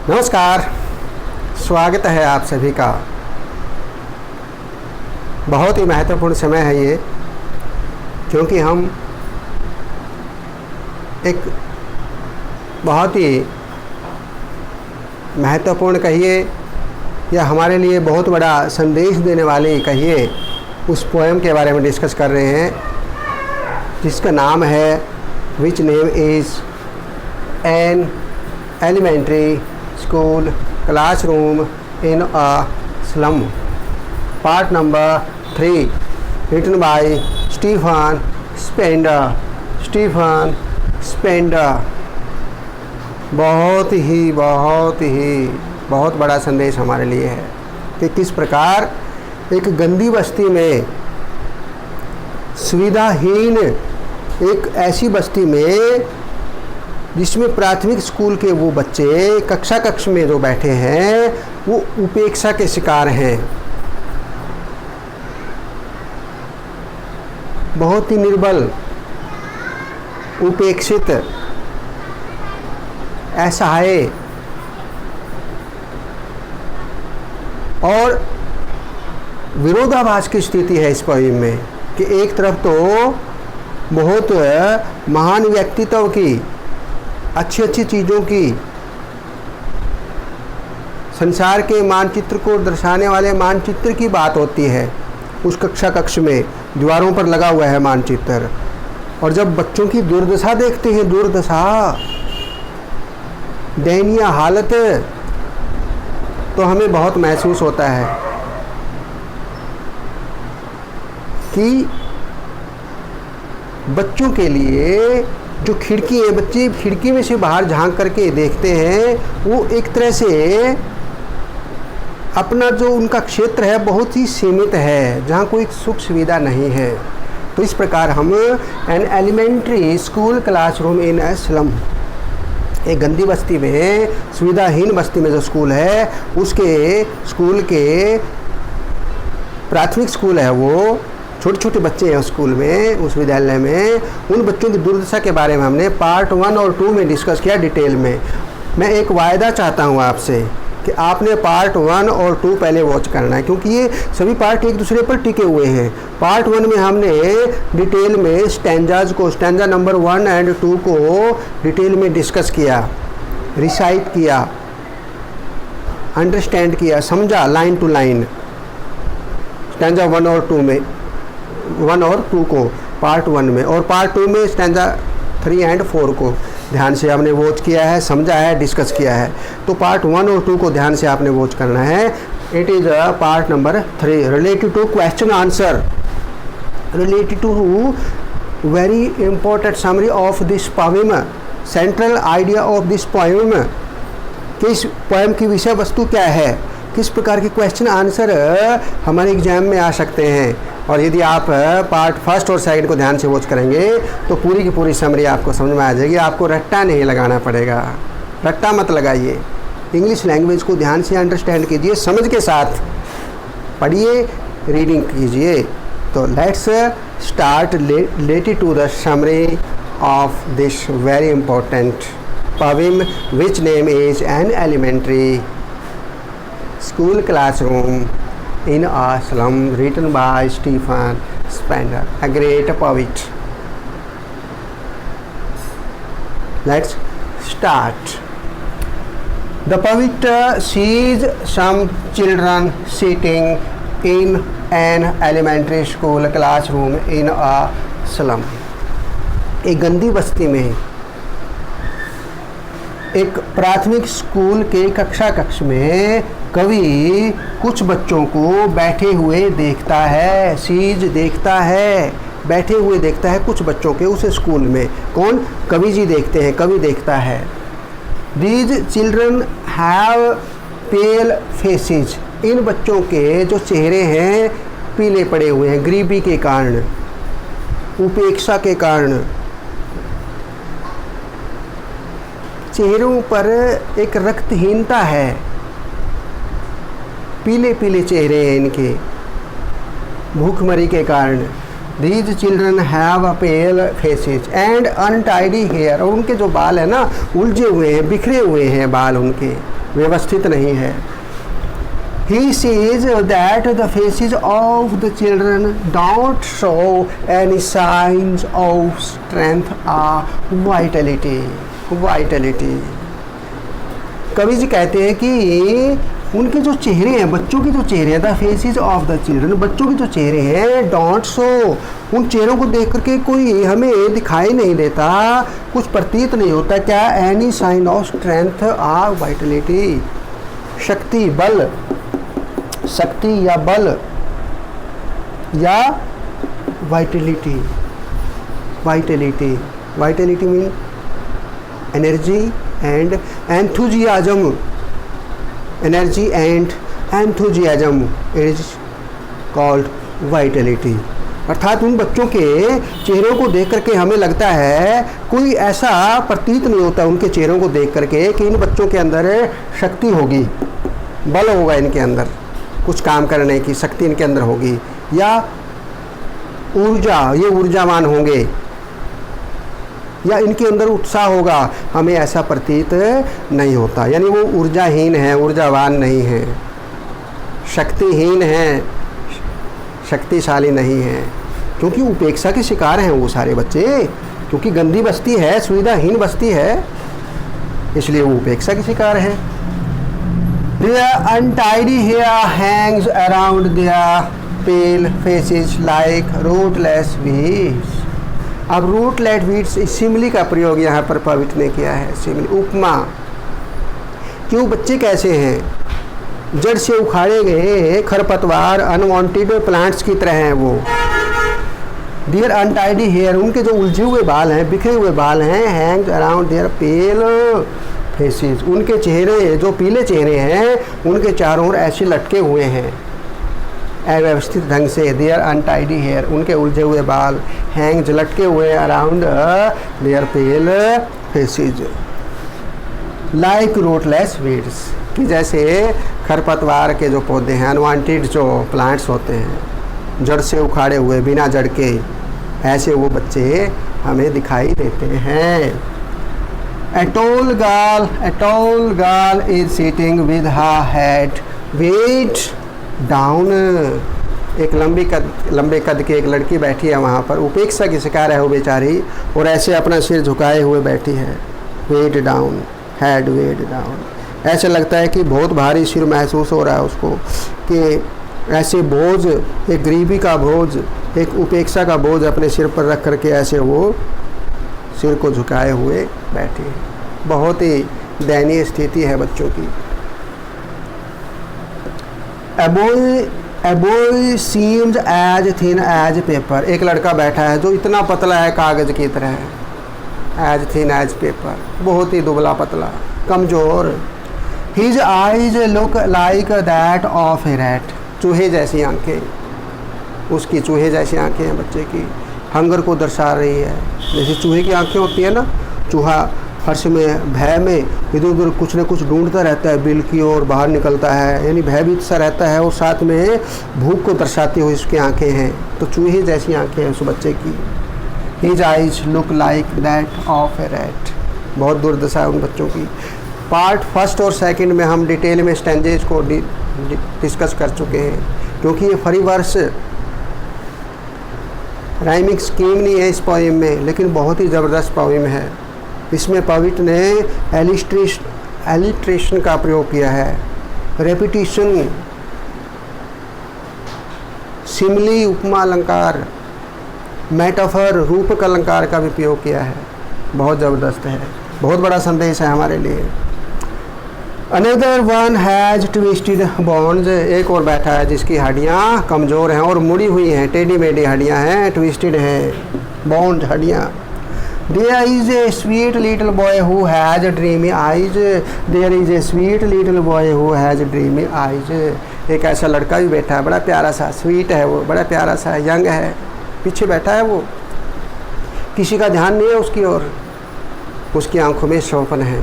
नमस्कार, स्वागत है आप सभी का। बहुत ही महत्वपूर्ण समय है ये, क्योंकि हम एक बहुत ही महत्वपूर्ण कहिए या हमारे लिए बहुत बड़ा संदेश देने वाले कहिए उस पोएम के बारे में डिस्कस कर रहे हैं, जिसका नाम है which name is an elementary school classroom in a slum, part number 3, written by Stephen Spender. बहुत बड़ा संदेश हमारे लिए है कि किस प्रकार एक गंदी बस्ती में, सुविधाहीन एक ऐसी बस्ती में जिसमें प्राथमिक स्कूल के वो बच्चे कक्षा में जो बैठे हैं वो उपेक्षा के शिकार हैं, बहुत ही निर्बल, उपेक्षित, असहाय और विरोधाभास की स्थिति है इस पोएम में कि एक तरफ तो बहुत महान व्यक्तित्व की, अच्छी चीज़ों की, संसार के मानचित्र को दर्शाने वाले मानचित्र की बात होती है। उस कक्ष में दीवारों पर लगा हुआ है मानचित्र, और जब बच्चों की दुर्दशा देखते हैं, दुर्दशा, दयनीय हालत, तो हमें बहुत महसूस होता है कि बच्चों के लिए जो खिड़की है, बच्चे खिड़की में से बाहर झांक करके देखते हैं, वो एक तरह से अपना जो उनका क्षेत्र है बहुत ही सीमित है, जहाँ कोई सुख सुविधा नहीं है। तो इस प्रकार हम an elementary school classroom in a slum, एक गंदी बस्ती में, सुविधाहीन बस्ती में जो स्कूल है, उसके स्कूल के प्राथमिक स्कूल है, वो छोटे बच्चे हैं उस स्कूल में, उस विद्यालय में, उन बच्चों की दुर्दशा के बारे में हमने पार्ट 1 और 2 में डिस्कस किया डिटेल में। मैं एक वायदा चाहता हूँ आपसे कि आपने पार्ट 1 और 2 पहले वॉच करना है, क्योंकि ये सभी पार्ट एक दूसरे पर टिके हुए हैं। पार्ट 1 में हमने डिटेल में स्टैंजा नंबर 1 और 2 को डिटेल में डिस्कस किया, रिसाइट किया, अंडरस्टैंड किया, समझा लाइन टू लाइन, स्टैंजा 1 और 2 को पार्ट 1 में, और पार्ट 2 में स्टैंजा 3 और 4 को ध्यान से आपने वॉच किया है, समझा है, डिस्कस किया है। तो पार्ट 1 और 2 को ध्यान से आपने वॉच करना है। It is part number 3 related to question answer, related to very important summary of this poem, central idea of this poem, कि इस पोएम की विषय वस्तु क्या है, किस प्रकार के क्वेश्चन आंसर हमारे एग्जाम में आ सकते हैं। और यदि आप पार्ट 1 और 2 को ध्यान से वॉच करेंगे तो पूरी की पूरी समरी आपको समझ में आ जाएगी। आपको रट्टा नहीं लगाना पड़ेगा, रट्टा मत लगाइए, इंग्लिश लैंग्वेज को ध्यान से अंडरस्टैंड कीजिए, समझ के साथ पढ़िए, रीडिंग कीजिए। तो let's start related to the summary of this very important poem which name is an elementary school classroom in a slum, written by Stephen Spender, a great poet. Let's start. The poet sees some children sitting in an elementary school classroom in a slum. एक गंदी बस्ती में एक प्राथमिक school के कक्ष में कवि कुछ बच्चों को बैठे हुए देखता है, सीज देखता है, बैठे हुए देखता है कुछ बच्चों के उस स्कूल में। कौन? कवि जी देखते हैं, कवि देखता है। These children have pale faces, इन बच्चों के जो चेहरे हैं पीले पड़े हुए हैं, गरीबी के कारण, उपेक्षा के कारण। चेहरों पर एक रक्तहीनता है, पीले पीले चेहरे हैं इनके भूखमरी के कारण। These children have a pale faces and untidy hair, और उनके जो बाल है ना उलझे हुए हैं, बिखरे हुए हैं बाल उनके, व्यवस्थित नहीं है। He sees that the faces of the children don't show any signs of strength or vitality. कवि जी कहते हैं कि उनके जो चेहरे हैं, बच्चों के जो चेहरे हैं, the faces of the children, बच्चों के जो चेहरे हैं, डोंट शो, उन चेहरों को देख करके कोई हमें दिखाई नहीं देता, कुछ प्रतीत नहीं होता क्या, एनी साइन ऑफ स्ट्रेंथ और वाइटलिटी, शक्ति बल, शक्ति या बल या Vitality. Vitality mean energy and enthusiasm, energy and enthusiasm is called Vitality. अर्थात उन बच्चों के चेहरों को देख करके हमें लगता है, कोई ऐसा प्रतीत नहीं होता उनके चेहरों को देख करके कि इन बच्चों के अंदर शक्ति होगी, बल होगा, इनके अंदर कुछ काम करने की शक्ति इनके अंदर होगी, या ऊर्जा, ये ऊर्जावान होंगे, या इनके अंदर उत्साह होगा, हमें ऐसा प्रतीत नहीं होता। यानी वो ऊर्जाहीन है, ऊर्जावान नहीं है, शक्तिहीन है, शक्तिशाली नहीं है, क्योंकि उपेक्षा के शिकार हैं वो सारे बच्चे, क्योंकि गंदी बस्ती है, सुविधाहीन बस्ती है, इसलिए वो उपेक्षा के शिकार है। Their untidy hair hangs around their pale faces like rootless weeds. अब रूटलेट वीड्स, सिमिली का प्रयोग यहाँ पर पवित्र ने किया है, सिमिली, उपमा। क्यों बच्चे कैसे हैं, जड़ से उखाड़े गए खरपतवार, अनवांटेड प्लांट्स की तरह हैं वो। देयर अनटाइडी हेयर, उनके जो उलझे हुए बाल हैं, बिखरे हुए बाल हैं, hangs around their pale faces, उनके चेहरे जो पीले चेहरे हैं, उनके चारों ओर ऐसे लटके हुए हैं अव्यवस्थित ढंग से। देयर अनटाइडी हेयर, उनके उलझे हुए बाल, हैंग, लटके हुए around their pale faces like rootless weeds, कि जैसे खरपतवार के जो पौधे हैं, अनवांटेड जो प्लांट्स होते हैं, जड़ से उखाड़े हुए, बिना जड़ के, ऐसे वो बच्चे हमें दिखाई देते हैं। A tall girl is sitting with her head weighed down. एक लंबे कद की एक लड़की बैठी है वहाँ पर, उपेक्षा की शिकार है वो बेचारी, और ऐसे अपना सिर झुकाए हुए बैठी है। वेड डाउन, हेड वेड डाउन, ऐसे लगता है कि बहुत भारी सिर महसूस हो रहा है उसको, कि ऐसे बोझ, एक गरीबी का बोझ, एक उपेक्षा का बोझ अपने सिर पर रख करके ऐसे वो सिर को झुकाए हुए बैठी है। बहुत ही दयनीय स्थिति है बच्चों की। A boy seems as thin as paper, एक लड़का बैठा है जो इतना पतला है कागज की तरह है, as thin as paper, बहुत ही दुबला पतला, कमजोर। His eyes look like that of a rat, चूहे जैसी आंखें, उसकी चूहे जैसी आंखें हैं बच्चे की, हंगर को दर्शा रही है। जैसे चूहे की आंखें होती है ना, चूहा हर समय भय में इधर उधर कुछ न कुछ ढूंढता रहता है, बिल की ओर बाहर निकलता है, यानी भयभीत सा रहता है, और साथ में भूख को दर्शाती हुई उसकी आंखें हैं, तो चूहे जैसी आंखें हैं उस बच्चे की। His eyes look like that of a rat, बहुत दुर्दशा है उन बच्चों की। पार्ट फर्स्ट और सेकंड में हम डिटेल में स्टैंजेस को डिस्कस कर चुके हैं, क्योंकि ये फ्री वर्स राइमिंग स्कीम नहीं है इस पोइम में, लेकिन बहुत ही ज़बरदस्त पोइम है। इसमें पविट ने एलिट्रेशन का प्रयोग किया है, रेपिटिशन, सिमली, उपमा अलंकार, मेटाफर, रूपक अलंकार का भी प्रयोग किया है। बहुत ज़बरदस्त है, बहुत बड़ा संदेश है हमारे लिए। Another one has twisted bones, एक और बैठा है जिसकी हड्डियाँ कमज़ोर हैं और मुड़ी हुई हैं, टेढ़ी मेढ़ी हड्डियाँ हैं, ट्विस्टेड हैं, बोन्ड हड्डियाँ। There is a sweet little boy who has dreamy eyes. There is a sweet little boy who has dreamy eyes. एक ऐसा लड़का भी बैठा है, बड़ा प्यारा सा, स्वीट है वो, बड़ा प्यारा सा, यंग है, पीछे बैठा है वो, किसी का ध्यान नहीं है उसकी ओर, उसकी आंखों में शौपन है,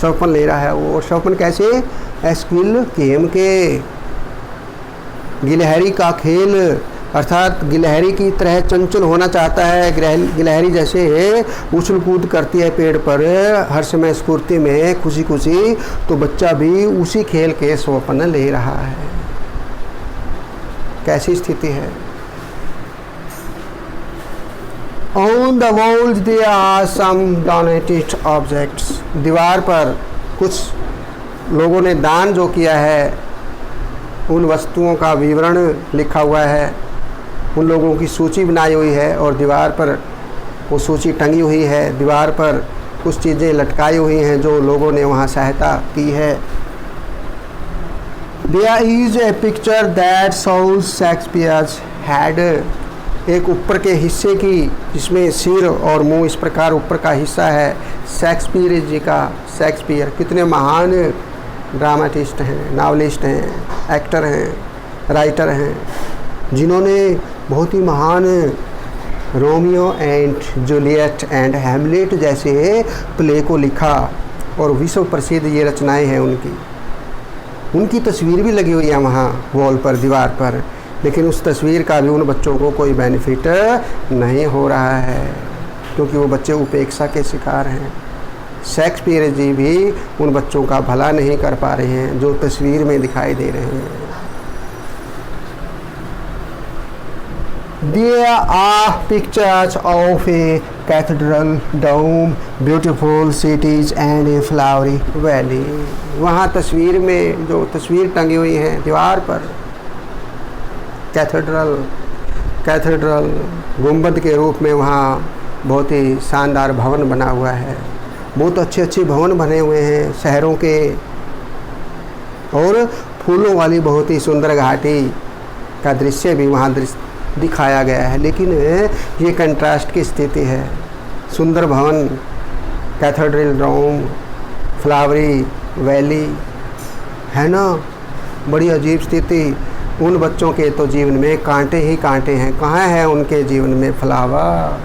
शौपन ले रहा है वो। और शौपन कैसे, एस्क्विल गेम के, गिलहरी का खेल, अर्थात गिलहरी की तरह चंचल होना चाहता है। गिलहरी जैसे उछल कूद करती है पेड़ पर हर समय स्फूर्ति में खुशी खुशी, तो बच्चा भी उसी खेल के स्वप्न ले रहा है। कैसी स्थिति है। On the walls there are some donated objects. दीवार पर कुछ लोगों ने दान जो किया है उन वस्तुओं का विवरण लिखा हुआ है, उन लोगों की सूची बनाई हुई है और दीवार पर वो सूची टंगी हुई है। दीवार पर कुछ चीज़ें लटकाई हुई हैं जो लोगों ने वहाँ सहायता की है। There is a picture that shows Shakespeare's head. एक ऊपर के हिस्से की जिसमें सिर और मुंह इस प्रकार ऊपर का हिस्सा है शेक्सपियर जी का। शेक्सपियर कितने महान ड्रामाटिस्ट हैं, नावलिस्ट हैं, एक्टर हैं, राइटर हैं, जिन्होंने बहुत ही महान Romeo and Juliet and Hamlet जैसे प्ले को लिखा और विश्व प्रसिद्ध ये रचनाएं हैं उनकी तस्वीर भी लगी हुई है वहाँ वॉल पर, दीवार पर। लेकिन उस तस्वीर का भी उन बच्चों को कोई बेनिफिट नहीं हो रहा है क्योंकि वो बच्चे उपेक्षा के शिकार हैं। शेक्सपियर जी भी उन बच्चों का भला नहीं कर पा रहे हैं जो तस्वीर में दिखाई दे रहे हैं। There are pictures of a cathedral, dome, beautiful cities and a flowery valley. वहाँ तस्वीर में जो तस्वीर टंगी हुई है दीवार पर, कैथेड्रल गुंबद के रूप में वहाँ बहुत ही शानदार भवन बना हुआ है। बहुत अच्छे अच्छे भवन बने हुए हैं शहरों के, और फूलों वाली बहुत ही सुंदर घाटी का दृश्य भी वहाँ दिखाया गया है। लेकिन ये कंट्रास्ट की स्थिति है। सुंदर भवन, कैथेड्रल, डोम, फ्लावरी वैली, है ना, बड़ी अजीब स्थिति। उन बच्चों के तो जीवन में कांटे ही कांटे हैं। कहाँ है उनके जीवन में फ्लावर,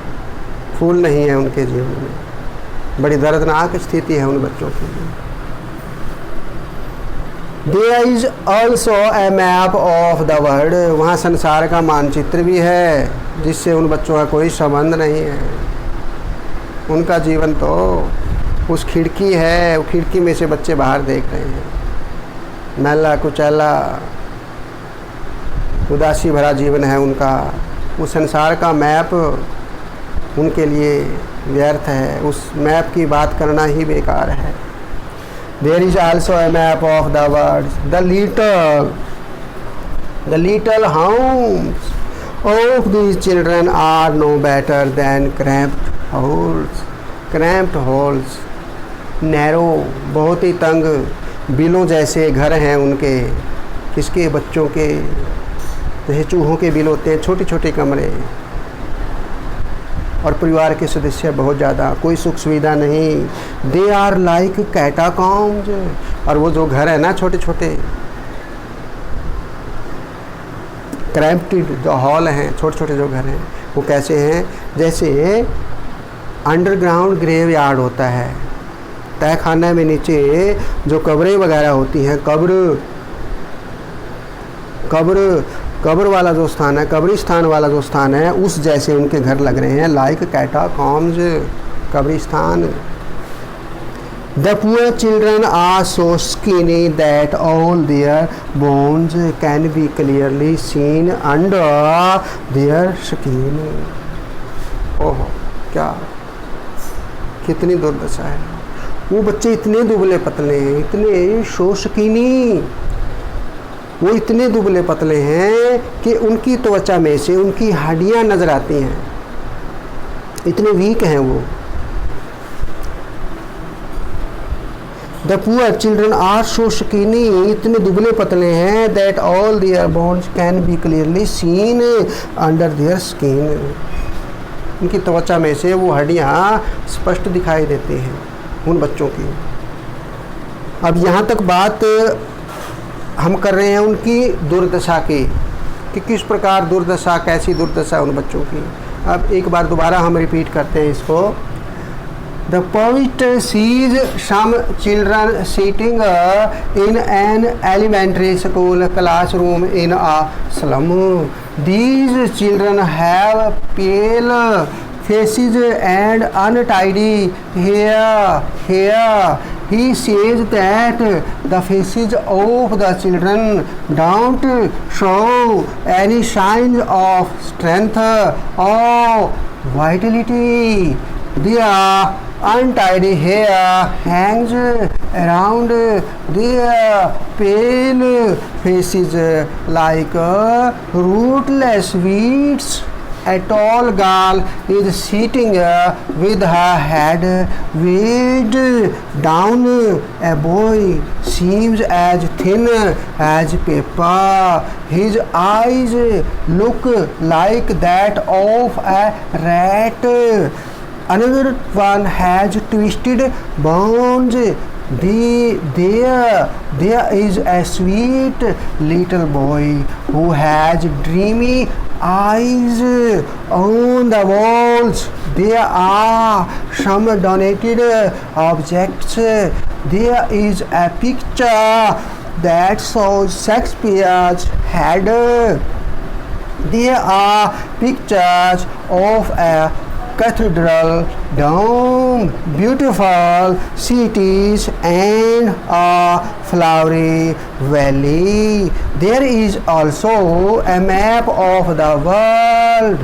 फूल नहीं है उनके जीवन में। बड़ी दर्दनाक स्थिति है उन बच्चों की। There is also a map of the world. वहाँ संसार का मानचित्र भी है जिससे उन बच्चों का कोई संबंध नहीं है। उनका जीवन तो उस खिड़की है, वो खिड़की में से बच्चे बाहर देख रहे हैं। मैला कुचैला उदासी भरा जीवन है उनका। उस संसार का मैप उनके लिए व्यर्थ है। उस मैप की बात करना ही बेकार है। There is also a map of the world. The little homes of these children are no better than cramped holes. Cramped holes, narrow, बहुत ही तंग बिलों जैसे घर हैं उनके। किसके? बच्चों के। जैसे चूहों के बिल होते हैं, छोटे छोटे कमरे, और परिवार के सदस्य बहुत ज़्यादा, कोई सुख सुविधा नहीं। They are like catacombs. और वो जो घर है ना छोटे छोटे क्रैम्प्टेड जो हॉल हैं, छोटे छोटे जो घर हैं, वो कैसे हैं? जैसे अंडरग्राउंड ग्रेव यार्ड होता है, तहखाना में नीचे जो कब्रें वगैरह होती हैं, कब्र वाला जो स्थान है, कब्रिस्तान वाला जो स्थान है, उस जैसे उनके घर लग रहे हैं। लाइक कैटाकॉम्स, कब्रिस्तान। The poor children are so skinny that all their bones can be clearly seen under their skin. ओह, क्या कितनी दुर्दशा है। वो बच्चे इतने दुबले पतले हैं, इतने सो स्किनी, वो इतने दुबले पतले हैं कि उनकी त्वचा में से उनकी हड्डियां नजर आती हैं, इतने वीक हैं वो। The poor children are so skinny, इतने दुबले पतले हैं, that all their bones can be clearly seen under their skin. उनकी त्वचा में से वो हड्डियां स्पष्ट दिखाई देती हैं उन बच्चों की। अब यहाँ तक बात हम कर रहे हैं उनकी दुर्दशा की, कि किस प्रकार दुर्दशा, कैसी दुर्दशा उन बच्चों की। अब एक बार दोबारा हम रिपीट करते हैं इसको। The poet sees some children sitting in an elementary school classroom in a slum. These children have pale faces and untidy hair. He says that the faces of the children don't show any signs of strength or vitality. Their untidy hair hangs around their pale faces like rootless weeds. A tall girl is sitting with her head weighed down. A boy seems as thin as paper. His eyes look like that of a rat. Another one has twisted bones. There is a sweet little boy who has dreamy eyes on the walls. There are some donated objects. There is a picture that shows Shakespeare's head. There are pictures of a cathedral dome, beautiful cities, and a flowery valley. There is also a map of the world.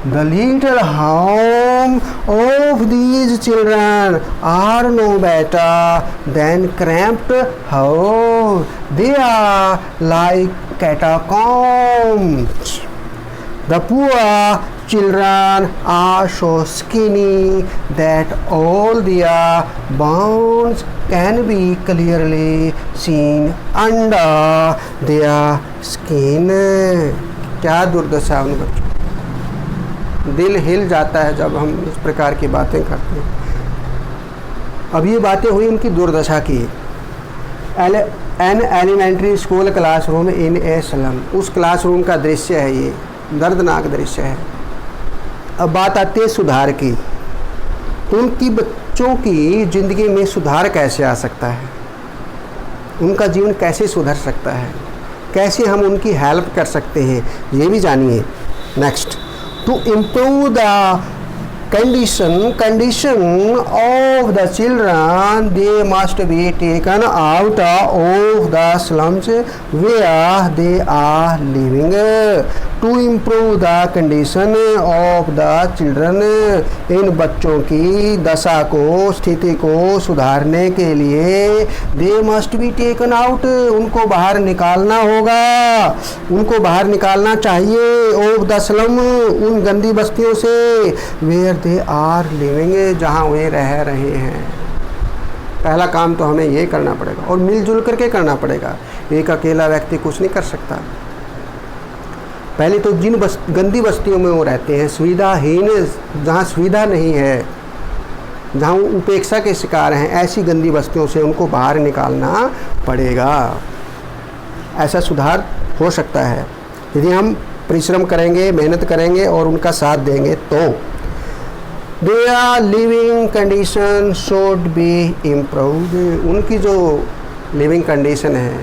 The little home of these children are no better than cramped house. They are like catacombs. The poor children are so skinny that all their bones can be clearly seen under their skin. क्या दुर्दशा उन बच्चों, दिल हिल जाता है जब हम इस प्रकार की बातें करते हैं। अब ये बातें हुई उनकी दुर्दशा की। An elementary school classroom in a slum, उस क्लासरूम का दृश्य है, ये दर्दनाक दृश्य है। अब बात आती है सुधार की। उनकी बच्चों की ज़िंदगी में सुधार कैसे आ सकता है, उनका जीवन कैसे सुधर सकता है, कैसे हम उनकी हेल्प कर सकते हैं, ये भी जानिए। Next, to improve the condition of the children, they must be taken out of the slums where they are living. To improve the condition of the children, इन बच्चों की दशा को, स्थिति को सुधारने के लिए they must be taken out, उनको बाहर निकालना होगा, उनको बाहर निकालना चाहिए। of the slum, उन गंदी बस्तियों से, where दे आर लिविंग, जहाँ वे रह रहे हैं। पहला काम तो हमें ये करना पड़ेगा और मिलजुल करके करना पड़ेगा। एक अकेला व्यक्ति कुछ नहीं कर सकता। पहले तो जिन गंदी बस्तियों में वो रहते हैं, सुविधाहीन, जहाँ सुविधा नहीं है, जहाँ वो उपेक्षा के शिकार हैं, ऐसी गंदी बस्तियों से उनको बाहर निकालना पड़ेगा। ऐसा सुधार हो सकता है यदि हम परिश्रम करेंगे, मेहनत करेंगे और उनका साथ देंगे तो। Their living condition should be improved, उनकी जो लिविंग कंडीशन है,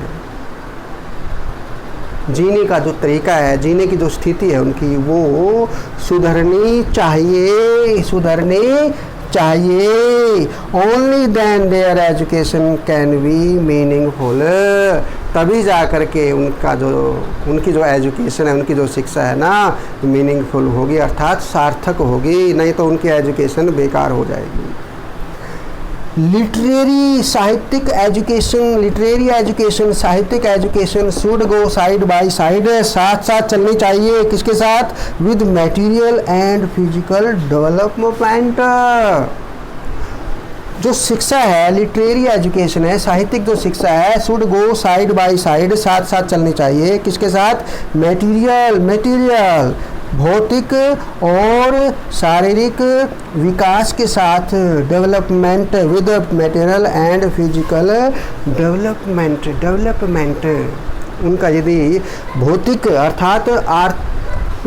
जीने का जो तरीका है, जीने की जो स्थिति है उनकी, वो सुधरनी चाहिए। Only then their education can be meaningful, तभी जा कर के उनकी जो एजुकेशन है, उनकी जो शिक्षा है ना, मीनिंगफुल होगी, अर्थात सार्थक होगी, नहीं तो उनकी एजुकेशन बेकार हो जाएगी। लिटरेरी साहित्यिक education should go side by side, साथ साथ चलनी चाहिए। किसके साथ? With material and physical development. जो शिक्षा है, लिटरेरी एजुकेशन है, साहित्यिक जो शिक्षा है, should go side by side, साथ साथ चलनी चाहिए। किसके साथ? मटेरियल भौतिक और शारीरिक विकास के साथ, development with material and physical development. उनका यदि भौतिक अर्थात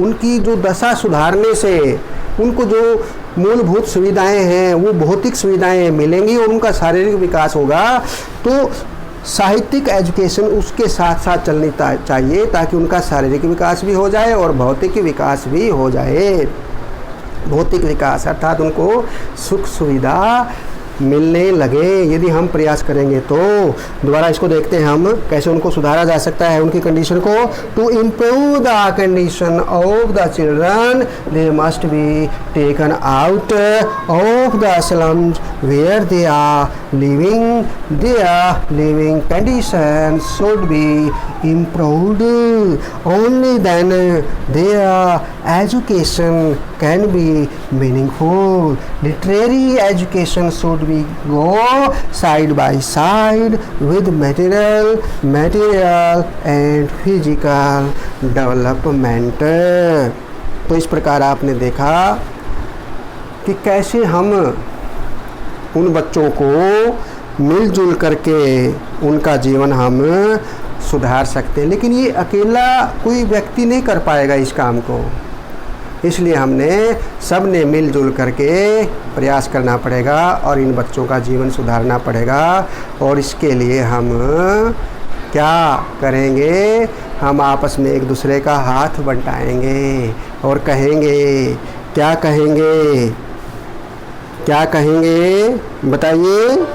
उनकी जो दशा सुधारने से, उनको जो मूलभूत सुविधाएं हैं, वो भौतिक सुविधाएं मिलेंगी और उनका शारीरिक विकास होगा, तो साहित्यिक एजुकेशन उसके साथ साथ चलनी चाहिए ताकि उनका शारीरिक विकास भी हो जाए और भौतिक विकास भी हो जाए। भौतिक विकास अर्थात उनको सुख सुविधा मिलने लगे। यदि हम प्रयास करेंगे तो दोबारा इसको देखते हैं हम कैसे उनको सुधारा जा सकता है उनकी कंडीशन को। To improve the condition of the children they must be taken out of the slums where they are living, their living condition should be improved. Only then their education can be meaningful. Literary education should be go side by side with material and physical development. तो इस प्रकार आपने देखा कि कैसे हम उन बच्चों को मिलजुल करके उनका जीवन हम सुधार सकते हैं, लेकिन ये अकेला कोई व्यक्ति नहीं कर पाएगा इस काम को। इसलिए हमने सब ने मिलजुल करके प्रयास करना पड़ेगा और इन बच्चों का जीवन सुधारना पड़ेगा। और इसके लिए हम क्या करेंगे, हम आपस में एक दूसरे का हाथ बंटाएंगे और कहेंगे, क्या कहेंगे, क्या कहेंगे बताइए।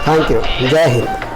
Thank you. जय हिंद।